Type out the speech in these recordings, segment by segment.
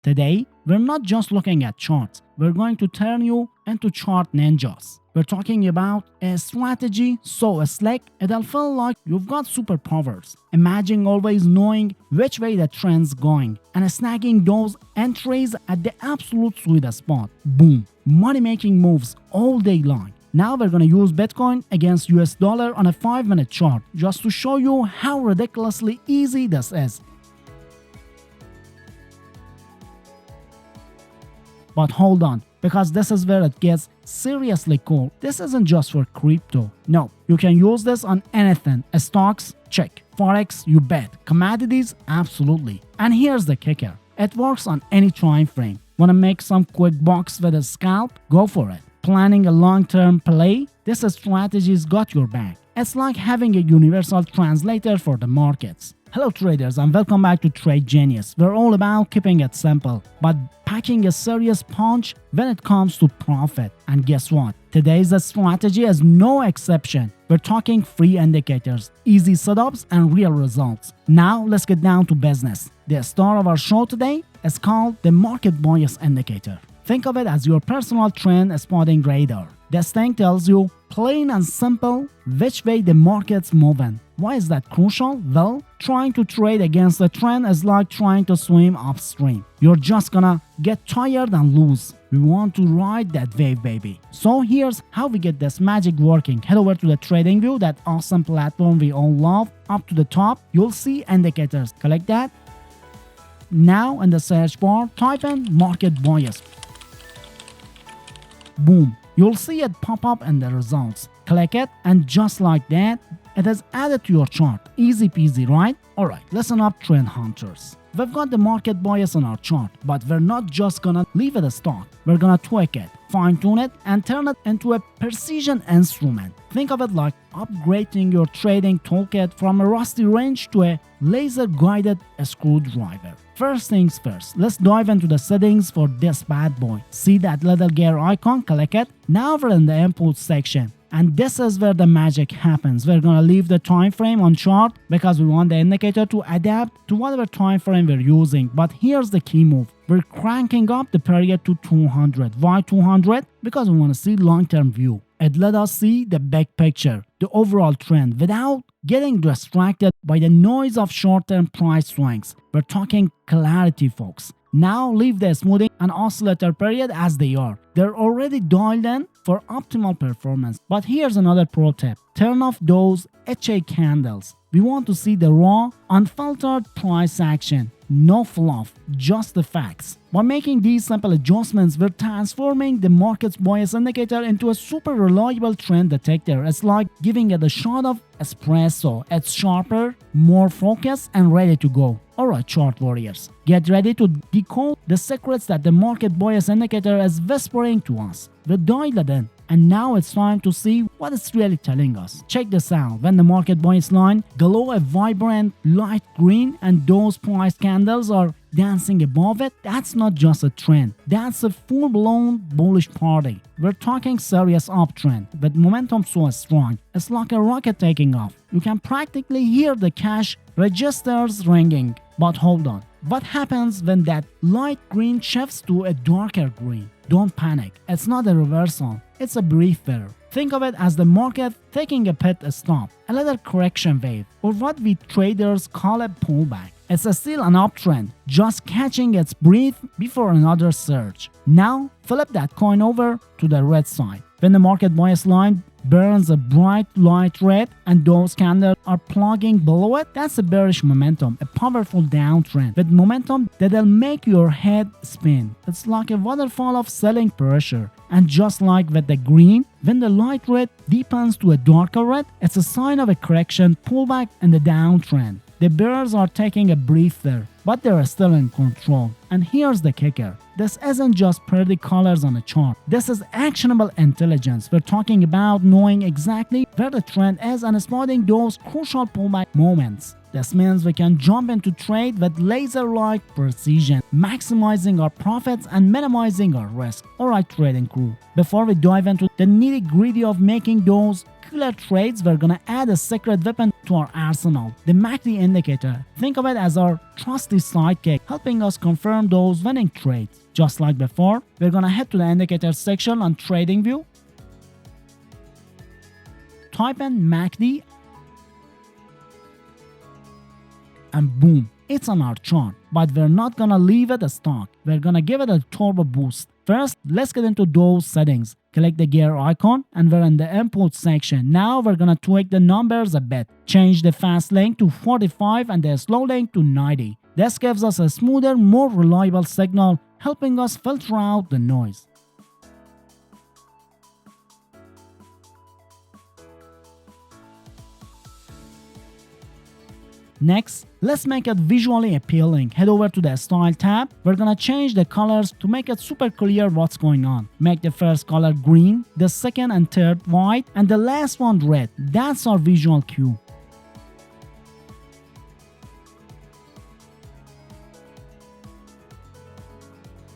Today, we're not just looking at charts, we're going to turn you into chart ninjas. We're talking about a strategy so slick it'll feel like you've got superpowers. Imagine always knowing which way the trend's going and snagging those entries at the absolute sweet spot. Boom! Money making moves all day long. Now we're gonna use Bitcoin against US dollar on a 5-minute chart just to show you how ridiculously easy this is. But hold on, because this is where it gets seriously cool. This isn't just for crypto. No, you can use this on anything. Stocks, check. Forex, you bet. Commodities, absolutely. And here's the kicker. It works on any time frame. Wanna make some quick bucks with a scalp? Go for it. Planning a long-term play? This strategy's got your back. It's like having a universal translator for the markets. Hello traders and welcome back to TradeGenius. We're all about keeping it simple, but packing a serious punch when it comes to profit. And guess what? Today's strategy is no exception. We're talking free indicators, easy setups, and real results. Now let's get down to business. The star of our show today is called the market bias indicator. Think of it as your personal trend spotting radar. This thing tells you, plain and simple, which way the market's moving. Why is that crucial? Well, trying to trade against the trend is like trying to swim upstream. You're just gonna get tired and lose. We want to ride that wave, baby. So here's how we get this magic working. Head over to the TradingView, that awesome platform we all love. Up to the top, you'll see indicators. Click that. Now in the search bar, type in market bias. Boom. You'll see it pop up in the results. Click it, and just like that, it is added to your chart. Easy peasy, right? Alright, listen up, trend hunters. We've got the market bias on our chart, but we're not just gonna leave it stock. We're gonna tweak it, fine-tune it, and turn it into a precision instrument. Think of it like upgrading your trading toolkit from a rusty wrench to a laser-guided screwdriver. First things first, let's dive into the settings for this bad boy. See that little gear icon? Click it. Now we're in the input section. And this is where the magic happens. We're gonna leave the time frame on chart because we want the indicator to adapt to whatever time frame we're using. But here's the key move. We're cranking up the period to 200. Why 200? Because we want to see long-term view. It let us see the big picture, the overall trend, without getting distracted by the noise of short-term price swings. We're talking clarity, folks. Now leave the smoothing and oscillator period as they are. They're already dialed in for optimal performance. But here's another pro tip. Turn off those HA candles. We want to see the raw, unfiltered price action. No fluff, just the facts. By making these simple adjustments, we're transforming the market's bias indicator into a super reliable trend detector. It's like giving it a shot of espresso. It's sharper, more focused, and ready to go. Alright, chart warriors, get ready to decode the secrets that the market bias indicator is whispering to us. We dialed it in, and now it's time to see what it's really telling us. Check this out. When the market bias line glow a vibrant light green and those price candles are dancing above it, that's not just a trend. That's a full-blown bullish party. We're talking serious uptrend with momentum so strong. It's like a rocket taking off. You can practically hear the cash registers ringing. But hold on. What happens when that light green shifts to a darker green? Don't panic. It's not a reversal. It's a breather. Think of it as the market taking a pit stop, a little correction wave, or what we traders call a pullback. It's still an uptrend, just catching its breath before another surge. Now, flip that coin over to the red side. When the market bias line burns a bright light red and those candles are plugging below it, that's a bearish momentum, a powerful downtrend with momentum that'll make your head spin. It's like a waterfall of selling pressure. And just like with the green, when the light red deepens to a darker red, it's a sign of a correction pullback in the downtrend. The bears are taking a breather, but they're still in control. And here's the kicker. This isn't just pretty colors on a chart. This is actionable intelligence. We're talking about knowing exactly where the trend is and spotting those crucial pullback moments. This means we can jump into trade with laser-like precision, maximizing our profits and minimizing our risk. Alright, trading crew, before we dive into the nitty-gritty of making those regular trades, we're gonna add a secret weapon to our arsenal, the MACD indicator. Think of it as our trusty sidekick, helping us confirm those winning trades. Just like before, we're gonna head to the indicator section on TradingView, type in MACD, and boom, it's on our chart. But we're not gonna leave it stock, we're gonna give it a turbo boost. First, let's get into those settings. Click the gear icon and we're in the input section. Now we're gonna tweak the numbers a bit. Change the fast link to 45 and the slow link to 90. This gives us a smoother, more reliable signal, helping us filter out the noise. Next, let's make it visually appealing. Head over to the Style tab. We're gonna change the colors to make it super clear what's going on. Make the first color green, the second and third white, and the last one red. That's our visual cue.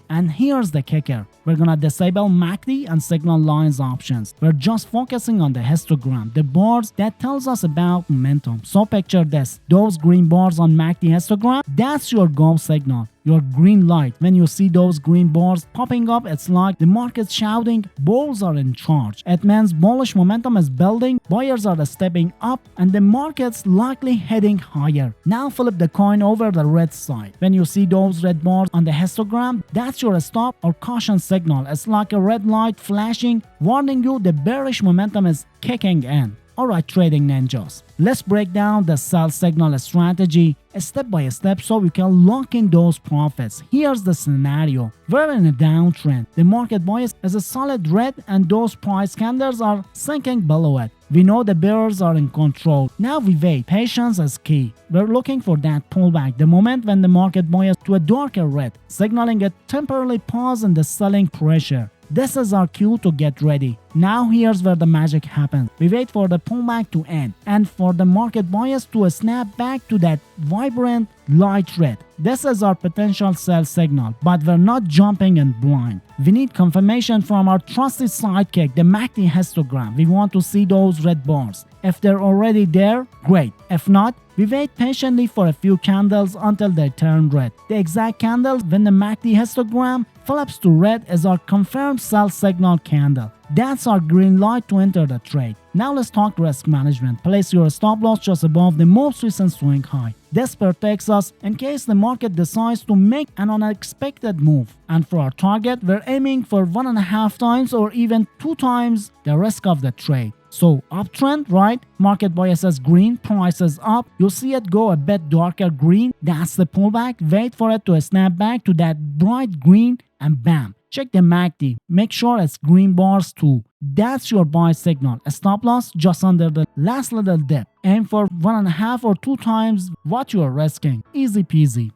And here's the kicker. We're gonna disable MACD and signal lines options. We're just focusing on the histogram, the bars that tells us about momentum. So picture this, those green bars on MACD histogram, that's your go signal, your green light. When you see those green bars popping up, it's like the market's shouting, bulls are in charge. It means bullish momentum is building, buyers are stepping up, and the market's likely heading higher. Now flip the coin over the red side. When you see those red bars on the histogram, that's your stop or caution signal. It's like a red light flashing, warning you the bearish momentum is kicking in. Alright, trading ninjas, let's break down the sell signal strategy step by step so we can lock in those profits. Here's the scenario. We're in a downtrend. The market bias is a solid red and those price candles are sinking below it. We know the bears are in control. Now we wait. Patience is key. We're looking for that pullback, the moment when the market bias to a darker red, signaling a temporary pause in the selling pressure. This is our cue to get ready. Now here's where the magic happens. We wait for the pullback to end and for the market bias to snap back to that vibrant light red. This is our potential sell signal, but we're not jumping in blind. We need confirmation from our trusted sidekick, the MACD histogram. We want to see those red bars. If they're already there, great. If not, we wait patiently for a few candles until they turn red. The exact candle when the MACD histogram flips to red is our confirmed sell signal candle. That's our green light to enter the trade. Now let's talk risk management. Place your stop loss just above the most recent swing high. This protects us in case the market decides to make an unexpected move. And for our target, we're aiming for 1.5 times or even 2 times the risk of the trade. So uptrend, right? Market bias is green, price is up. You'll see it go a bit darker green. That's the pullback. Wait for it to snap back to that bright green and bam. Check the MACD. Make sure it's green bars too. That's your buy signal. A stop loss just under the last little dip. Aim for 1.5 or 2 times what you're risking. Easy peasy.